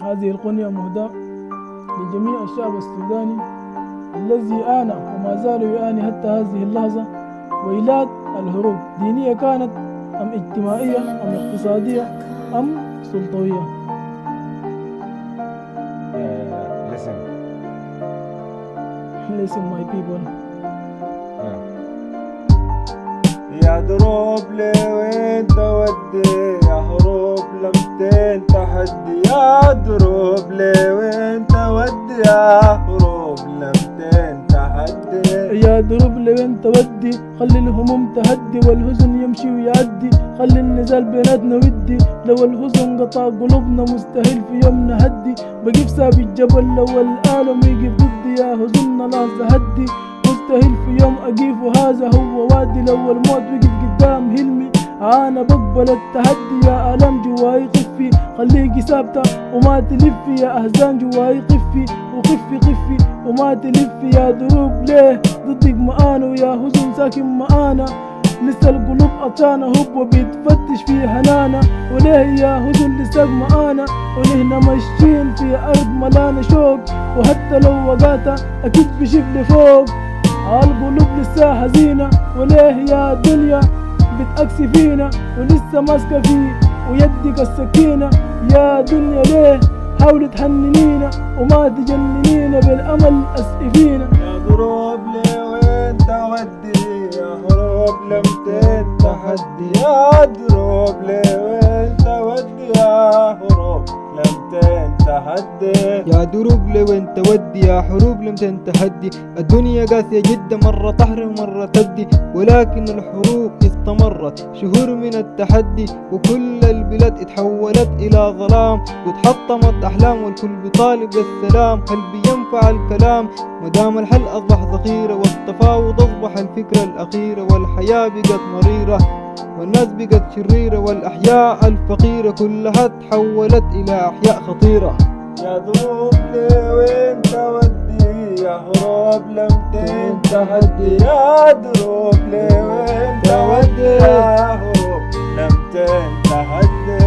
هذه القنية مهداة لجميع الشعب السوداني الذي آنى وما زال يعاني حتى هذه اللحظة ويلات الهروب، دينية كانت أم اجتماعية أم اقتصادية أم سلطوية. Listen my people. يا دروب ليه وين تودي يا هروب لمتين تحدي، يا دروب ليه وين تودي يا هروب لمتين تحدي، يا دروب لوين تودي خلي الهموم تهدي والحزن يمشي ويعدي، خلي النزال بيناتنا ودي لو الحزن قطع قلوبنا مستحيل في يوم نهدي، بقيف ساب الجبل لو العالم يقف ضدي يا حزننا لحظة هدي، مستحيل في يوم أقيف وهذا هو وادي، لو الموت وقف قدام هلمي أنا بقبل التحدي، يا ألم جواي خفي خليكي ثابتة وما تلفي، يا أحزان جواي قفي وخفي وما تلفي، يا دروب ليه ضدك معانا ويا حزن ساكن معانا، لسه القلوب أطانا هو بيتفتش في حنانا، وليه يا حزن لسه معانا ونحن ماشيين في أرض ملانة شوق، وحتى لو وقعت أكيد بشوف لفوق، القلوب لسه حزينة وليه يا دنيا بتأكسي فينا ولسه ماسكة فيه ويدك السكينة، يا دنيا ليه حاولي تحننينا وما تجننينا بالأمل أسقفينا، يا دروب ليه وين تودي يا هروب لمتين تحدي، يا دروب ليه وين تودي يا هروب لمتين تحدي، يا دروب لوين تودي يا حروب لمتين تحدي، الدنيا قاسية جدا مرة طحر ومرة تدي، ولكن الحروب استمرت شهور من التحدي، وكل البلاد اتحولت إلى ظلام واتحطمت أحلام والكل بيطالب بالسلام، هل بينفع الكلام مدام الحل أصبح ذخيرة والتفاوض أصبح الفكرة الأخيرة، والحياة بقت مريرة والناس بقت شريرة والأحياء الفقيرة كلها تحولت إلى أحياء خطيرة. يا دروب ليه وين تودي يا هروب لمتين تحدي، يا دروب ليه وين تودي يا هروب لمتين تحدي.